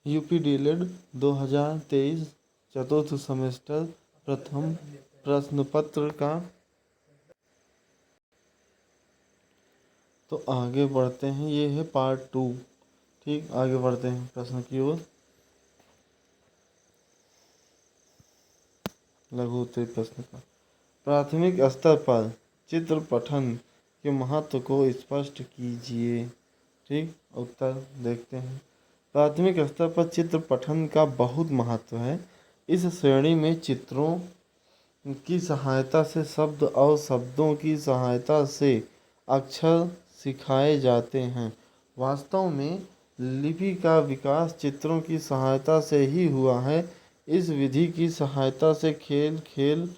UP DElEd 2023 चतुर्थ semester प्रथम प्रश्न पत्र का। तो आगे बढ़ते हैं, ये है पार्ट 2। ठीक, आगे बढ़ते हैं प्रश्न की ओर। लघु उत्तरीय प्रश्न का प्राथमिक स्तर पर चित्र पठन के महत्व को स्पष्ट कीजिए। ठीक, उत्तर देखते हैं। प्राथमिक स्तर पर चित्र पठन का बहुत महत्व है। इस श्रेणी में चित्रों की सहायता से शब्द और शब्दों की सहायता से अक्षर सिखाए जाते हैं। वास्तव में लिपि का विकास चित्रों की सहायता से ही हुआ है। इस विधि की सहायता से खेल खेल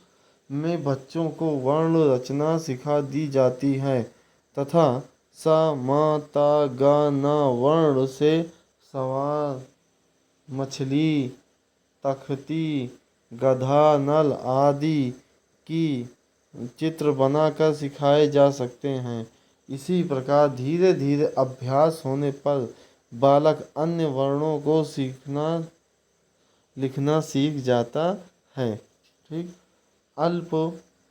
में बच्चों को वर्ण रचना सिखा दी जाती है तथा स म त ग न वर्ण से सवार, मछली, तख्ती, गधा, नल आदि की चित्र बनाकर सिखाए जा सकते हैं। इसी प्रकार धीरे धीरे अभ्यास होने पर बालक अन्य वर्णों को लिखना सीख जाता है। ठीक, अल्प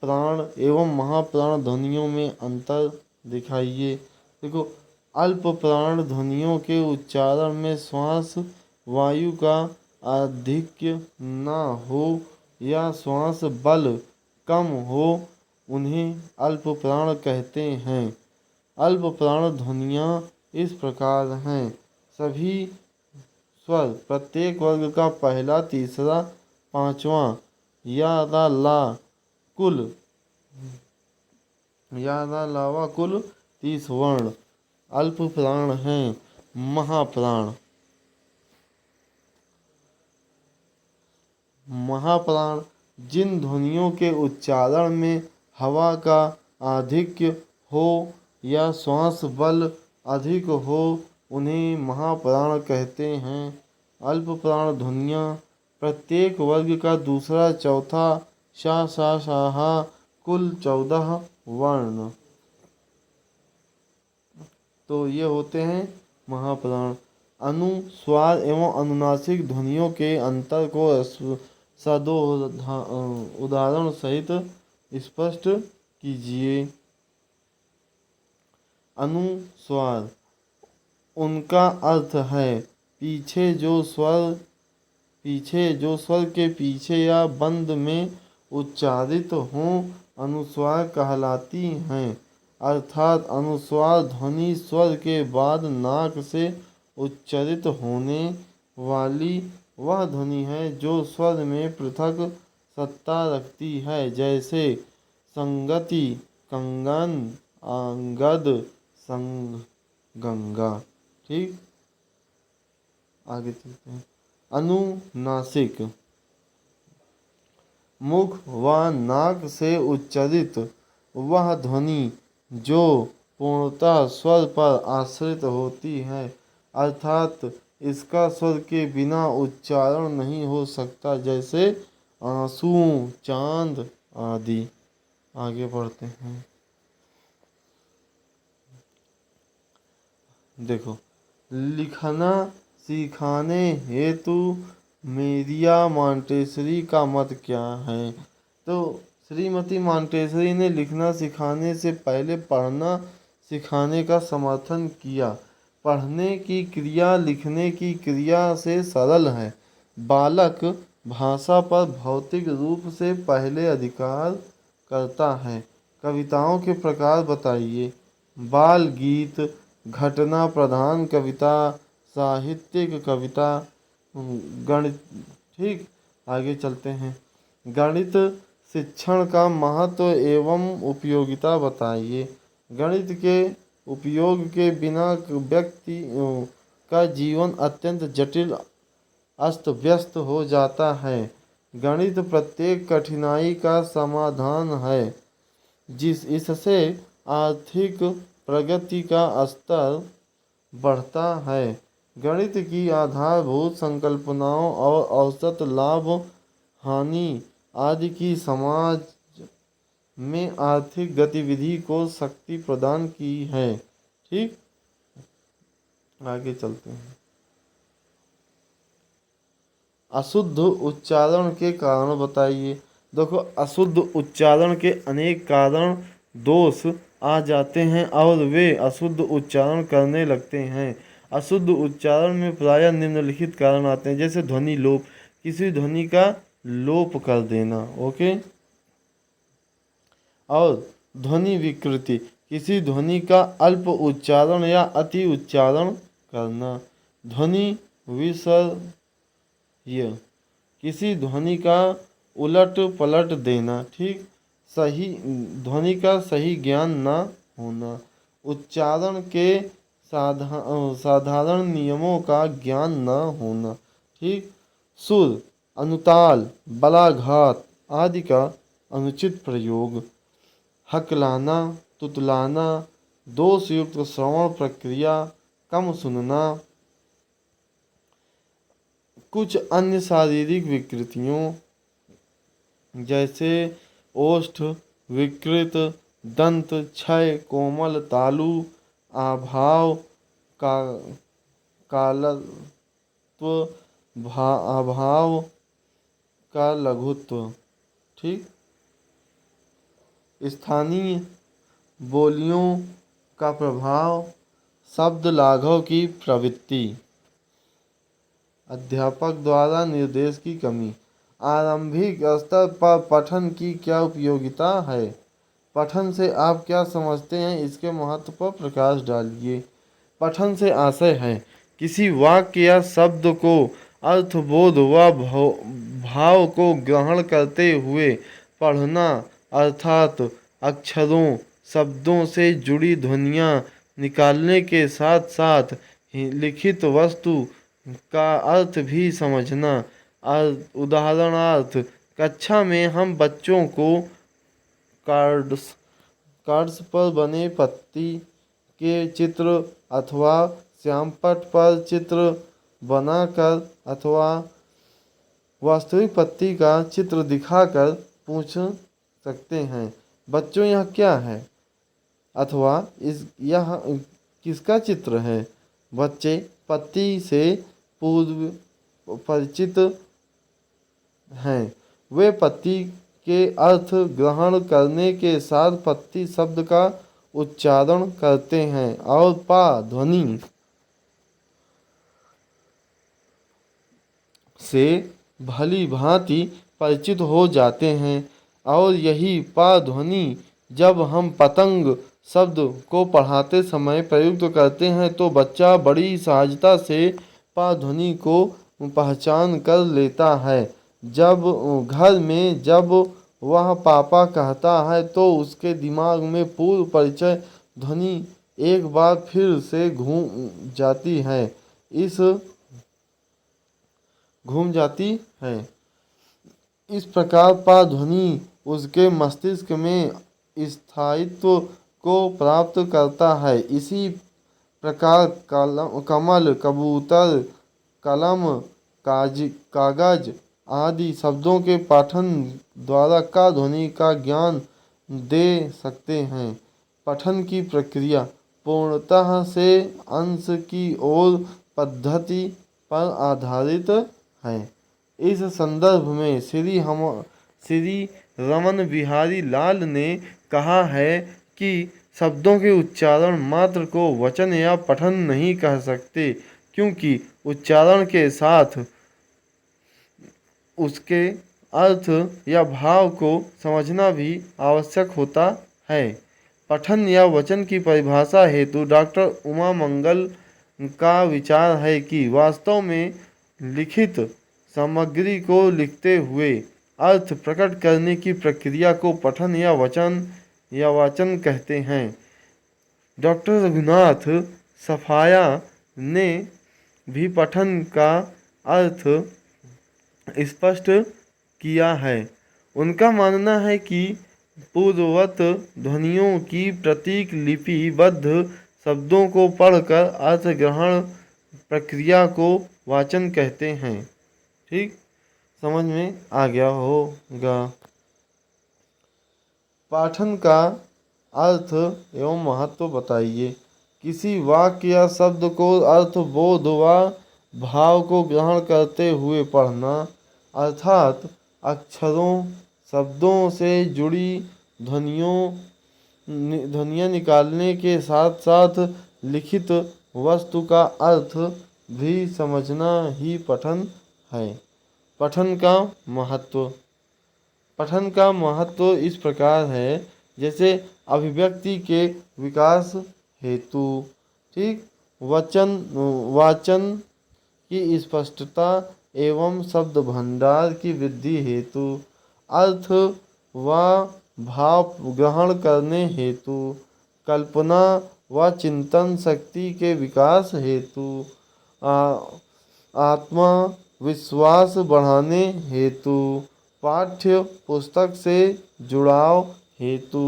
प्राण एवं महाप्राण ध्वनियों में अंतर दिखाइए। देखो, अल्प प्राण ध्वनियों के उच्चारण में श्वास वायु का आधिक्य न हो या श्वास बल कम हो, उन्हें अल्प प्राण कहते हैं। अल्प प्राण ध्वनियाँ इस प्रकार हैं। सभी स्वर प्रत्येक वर्ग का पहला, तीसरा, पांचवा या ला कुल वा कुल 30 वर्ण अल्प प्राण हैं। महाप्राण महाप्राण जिन ध्वनियों के उच्चारण में हवा का आधिक्य हो या श्वास बल अधिक हो, उन्हें महाप्राण कहते हैं। अल्प प्राण ध्वनियाँ प्रत्येक वर्ग का दूसरा, चौथा, शा सा हा कुल 14 वर्ण। तो ये होते हैं महाप्राण। अनुस्वार एवं अनुनासिक ध्वनियों के अंतर को सदो उदाहरण सहित स्पष्ट कीजिए। अनुस्वार, उनका अर्थ है पीछे जो स्वर के पीछे या बंद में उच्चारित हों, अनुस्वार कहलाती हैं। अर्थात अनुस्वार ध्वनि स्वर के बाद नाक से उच्चारित होने वाली वह ध्वनि है जो स्वर में पृथक सत्ता रखती है, जैसे संगति, कंगन, अंगद, संग, गंगा। ठीक, आगे चलते हैं। अनुनासिक, मुख व नाक से उच्चारित वह ध्वनि जो पूर्णतः स्वर पर आश्रित होती है, अर्थात इसका स्वर के बिना उच्चारण नहीं हो सकता, जैसे आंसू, चांद आदि। आगे बढ़ते हैं। देखो, लिखना सिखाने हेतु मेरिया मॉन्टेसरी का मत क्या है। तो श्रीमती मॉन्टेसरी ने लिखना सिखाने से पहले पढ़ना सिखाने का समर्थन किया। पढ़ने की क्रिया लिखने की क्रिया से सरल है। बालक भाषा पर भौतिक रूप से पहले अधिकार करता है। कविताओं के प्रकार बताइए। बाल गीत, घटना प्रधान कविता, साहित्यिक कविता, गणित। ठीक, आगे चलते हैं। गणित शिक्षण का महत्व एवं उपयोगिता बताइए। गणित के उपयोग के बिना व्यक्ति का जीवन अत्यंत जटिल, अस्त व्यस्त हो जाता है। गणित प्रत्येक कठिनाई का समाधान है, इससे आर्थिक प्रगति का स्तर बढ़ता है। गणित की आधारभूत संकल्पनाओं और औसत लाभ, हानि आदि की समाज में आर्थिक गतिविधि को शक्ति प्रदान की है। ठीक, आगे चलते हैं। अशुद्ध उच्चारण के कारण बताइए। देखो, अशुद्ध उच्चारण के अनेक कारण दोष आ जाते हैं और वे अशुद्ध उच्चारण करने लगते हैं। अशुद्ध उच्चारण में प्रायः निम्नलिखित कारण आते हैं, जैसे ध्वनि लोप, किसी ध्वनि का लोप कर देना, ओके। और ध्वनि विकृति, किसी ध्वनि का अल्प उच्चारण या अति उच्चारण करना। ध्वनि विसर्य, किसी ध्वनि का उलट पलट देना, ठीक। सही ध्वनि का सही ज्ञान न होना। उच्चारण के साधारण नियमों का ज्ञान न होना, ठीक। सुर, अनुताल, बलाघात आदि का अनुचित प्रयोग। हकलाना, तुतलाना, दोषयुक्त श्रवण प्रक्रिया, कम सुनना। कुछ अन्य शारीरिक विकृतियों जैसे ओष्ठ विकृत, दंत क्षय, कोमल तालु, अभाव का कालत्व, अभाव का लघुत्व, ठीक। स्थानीय बोलियों का प्रभाव, शब्द लाघव की प्रवृत्ति। अध्यापक द्वारा निर्देश की कमी। आरंभिक स्तर पर पठन की क्या उपयोगिता है? पठन से आप क्या समझते हैं, इसके महत्व पर प्रकाश डालिए। पठन से आशय है किसी वाक्य या शब्द को अर्थबोध व भाव को ग्रहण करते हुए पढ़ना, अर्थात अक्षरों शब्दों से जुड़ी ध्वनियाँ निकालने के साथ साथ लिखित वस्तु का अर्थ भी समझना। उदाहरणार्थ, कक्षा में हम बच्चों को कार्ड्स पर बने पत्ती के चित्र अथवा श्यामपट्ट पर चित्र बनाकर अथवा वास्तविक पत्ती का चित्र दिखाकर पूछ सकते हैं, बच्चों यह क्या है, अथवा यह किसका चित्र है। बच्चे पत्ती से पूर्व परिचित हैं, वे पत्ती के अर्थ ग्रहण करने के साथ पत्ती शब्द का उच्चारण करते हैं और पा ध्वनि से भली भांति परिचित हो जाते हैं। और यही पा ध्वनि जब हम पतंग शब्द को पढ़ाते समय प्रयुक्त करते हैं तो बच्चा बड़ी सहजता से पा ध्वनि को पहचान कर लेता है। जब घर में जब वह पापा कहता है तो उसके दिमाग में पूर्व परिचय ध्वनि एक बार फिर से घूम जाती है। इस प्रकार पा ध्वनि उसके मस्तिष्क में स्थायित्व को प्राप्त करता है। इसी प्रकार कमल, कबूतर, कलम, कागज आदि शब्दों के पठन द्वारा का ध्वनि का ज्ञान दे सकते हैं। पठन की प्रक्रिया पूर्णतः से अंश की ओर पद्धति पर आधारित है। इस संदर्भ में श्री रमन बिहारी लाल ने कहा है कि शब्दों के उच्चारण मात्र को वचन या पठन नहीं कह सकते, क्योंकि उच्चारण के साथ उसके अर्थ या भाव को समझना भी आवश्यक होता है। पठन या वचन की परिभाषा हेतु डॉक्टर उमा मंगल का विचार है कि वास्तव में लिखित सामग्री को लिखते हुए अर्थ प्रकट करने की प्रक्रिया को पठन या वाचन कहते हैं। डॉक्टर रघुनाथ सफाया ने भी पठन का अर्थ स्पष्ट किया है। उनका मानना है कि पूर्ववत ध्वनियों की प्रतीक लिपिबद्ध शब्दों को पढ़कर अर्थ ग्रहण प्रक्रिया को वाचन कहते हैं। ठीक, समझ में आ गया होगा। पाठन का अर्थ एवं महत्व बताइए। किसी वाक्य या शब्द को अर्थबोध व भाव को ग्रहण करते हुए पढ़ना, अर्थात अक्षरों शब्दों से जुड़ी ध्वनियाँ निकालने के साथ साथ लिखित वस्तु का अर्थ भी समझना ही पठन है। पठन का महत्व। पठन का महत्व इस प्रकार है, जैसे अभिव्यक्ति के विकास हेतु, ठीक, वाचन की स्पष्टता एवं शब्द भंडार की वृद्धि हेतु, अर्थ व भाव ग्रहण करने हेतु, कल्पना व चिंतन शक्ति के विकास हेतु, आत्मा विश्वास बढ़ाने हेतु, पाठ्य पुस्तक से जुड़ाव हेतु।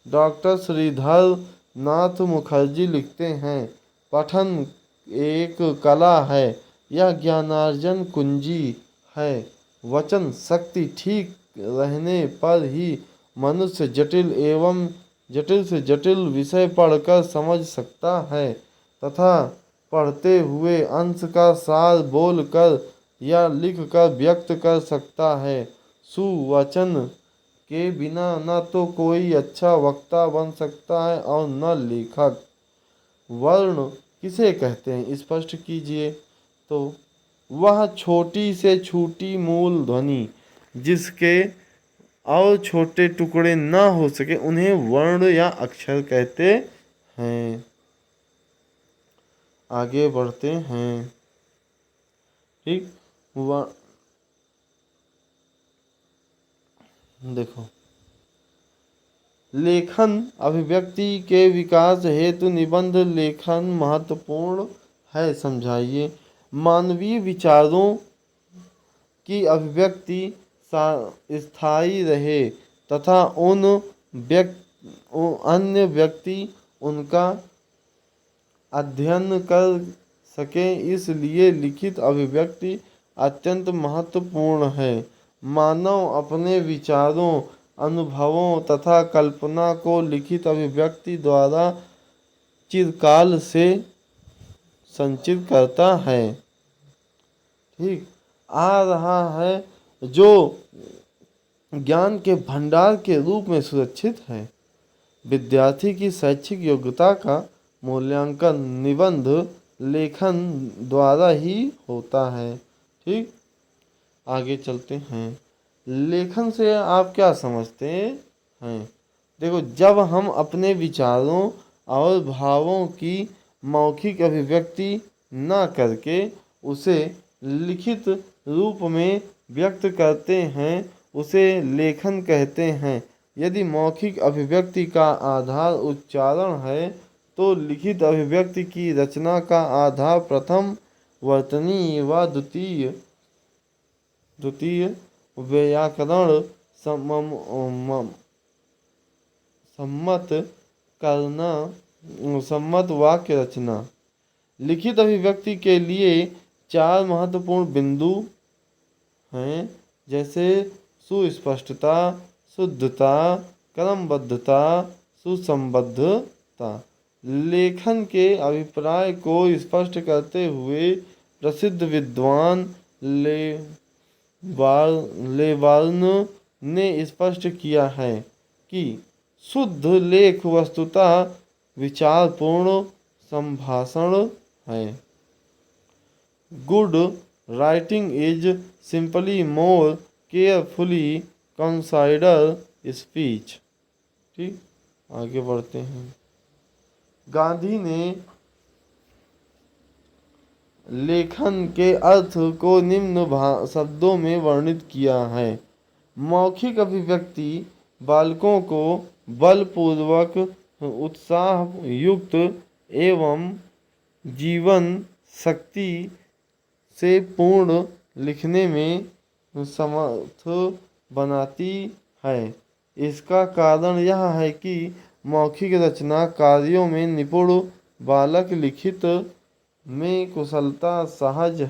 डॉक्टर श्रीधर नाथ मुखर्जी लिखते हैं, पठन एक कला है, यह ज्ञानार्जन कुंजी है। वचन शक्ति ठीक रहने पर ही मनुष्य जटिल से जटिल विषय पढ़कर समझ सकता है तथा पढ़ते हुए अंश का सार बोलकर या लिखकर व्यक्त कर सकता है। सुवचन के बिना न तो कोई अच्छा वक्ता बन सकता है और न लेखक। वर्ण किसे कहते हैं, स्पष्ट कीजिए। तो वह छोटी से छोटी मूल ध्वनि जिसके और छोटे टुकड़े न हो सके उन्हें वर्ण या अक्षर कहते हैं। आगे बढ़ते हैं, ठीक। देखो, लेखन अभिव्यक्ति के विकास हेतु निबंध लेखन महत्वपूर्ण है, समझाइए। मानवीय विचारों की अभिव्यक्ति स्थायी रहे तथा अन्य व्यक्ति उनका अध्ययन कर सके, इसलिए लिखित अभिव्यक्ति अत्यंत महत्वपूर्ण है। मानव अपने विचारों, अनुभवों तथा कल्पना को लिखित अभिव्यक्ति द्वारा चिरकाल से संचित करता है, ठीक, आ रहा है, जो ज्ञान के भंडार के रूप में सुरक्षित है। विद्यार्थी की शैक्षिक योग्यता का मूल्यांकन निबंध लेखन द्वारा ही होता है, ठीक। आगे चलते हैं, लेखन से आप क्या समझते हैं। देखो, जब हम अपने विचारों और भावों की मौखिक अभिव्यक्ति न करके उसे लिखित रूप में व्यक्त करते हैं, उसे लेखन कहते हैं। यदि मौखिक अभिव्यक्ति का आधार उच्चारण है तो लिखित अभिव्यक्ति की रचना का आधार प्रथम वर्तनी व द्वितीय व्याकरण सम्मत वाक्य रचना। लिखित अभिव्यक्ति के लिए 4 महत्वपूर्ण बिंदु हैं, जैसे सुस्पष्टता, शुद्धता, क्रमबद्धता, सुसंबद्धता। लेखन के अभिप्राय को स्पष्ट करते हुए प्रसिद्ध विद्वान लेवार्न ने स्पष्ट किया है कि शुद्ध लेख वस्तुतः विचारपूर्ण संभाषण है। Good writing is simply more carefully consider speech, ठीक। आगे बढ़ते हैं, गांधी ने लेखन के अर्थ को निम्न शब्दों में वर्णित किया है। मौखिक अभिव्यक्ति बालकों को बलपूर्वक, उत्साह युक्त एवं जीवन शक्ति से पूर्ण लिखने में समर्थ बनाती है। इसका कारण यह है कि मौखिक रचना कार्यों में निपुण बालक लिखित में कुशलता सहज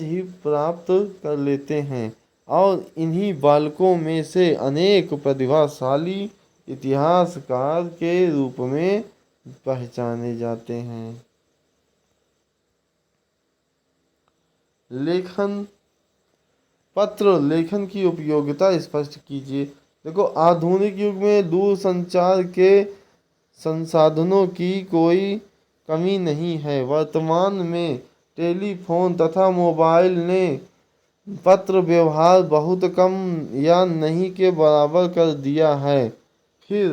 ही प्राप्त कर लेते हैं और इन्हीं बालकों में से अनेक प्रतिभाशाली इतिहासकार के रूप में पहचाने जाते हैं। लेखन पत्र लेखन की उपयोगिता स्पष्ट कीजिए। देखो, आधुनिक युग में दूर संचार के संसाधनों की कोई कमी नहीं है। वर्तमान में टेलीफोन तथा मोबाइल ने पत्र व्यवहार बहुत कम या नहीं के बराबर कर दिया है। फिर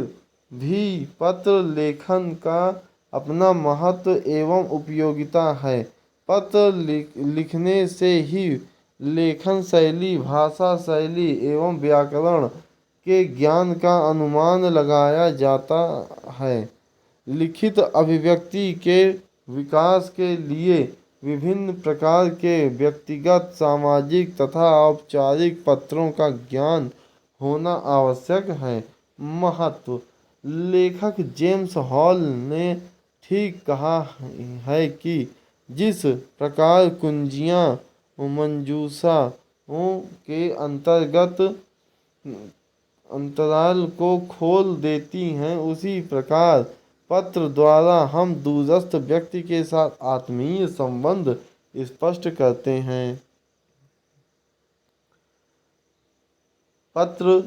भी पत्र लेखन का अपना महत्व एवं उपयोगिता है। पत्र लिखने से ही लेखन शैली, भाषा शैली एवं व्याकरण के ज्ञान का अनुमान लगाया जाता है। लिखित अभिव्यक्ति के विकास के लिए विभिन्न प्रकार के व्यक्तिगत, सामाजिक तथा औपचारिक पत्रों का ज्ञान होना आवश्यक है। महत्व: लेखक जेम्स हॉल ने ठीक कहा है कि जिस प्रकार कुंजियाँ मंजूषाओं के अंतराल को खोल देती हैं, उसी प्रकार पत्र द्वारा हम दूरस्थ व्यक्ति के साथ आत्मीय संबंध स्पष्ट करते हैं। पत्र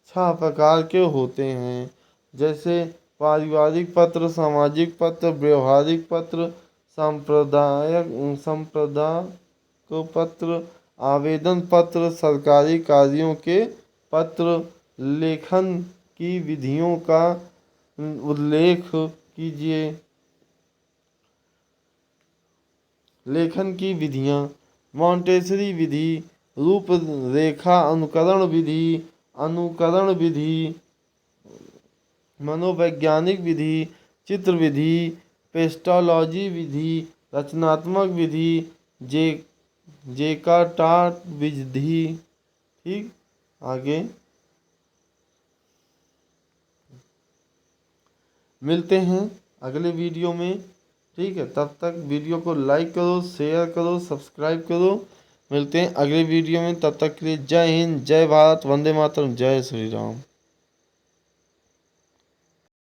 6 प्रकार के होते हैं, जैसे पारिवारिक पत्र, सामाजिक पत्र, व्यवहारिक पत्र, संप्रदायिक पत्र, आवेदन पत्र, सरकारी कार्यों के पत्र। लेखन की विधियों का उल्लेख कीजिए। लेखन की विधियाँ: मॉन्टेसरी विधि, रूपरेखा अनुकरण विधि, मनोवैज्ञानिक विधि, चित्र विधि, पेस्टोलॉजी विधि, रचनात्मक विधि, जेकार्ट विधि। ठीक, आगे मिलते हैं अगले वीडियो में। ठीक है, तब तक वीडियो को लाइक करो, शेयर करो, सब्सक्राइब करो। मिलते हैं अगले वीडियो में, तब तक के लिए जय हिंद, जय भारत, वंदे मातरम, जय श्री राम।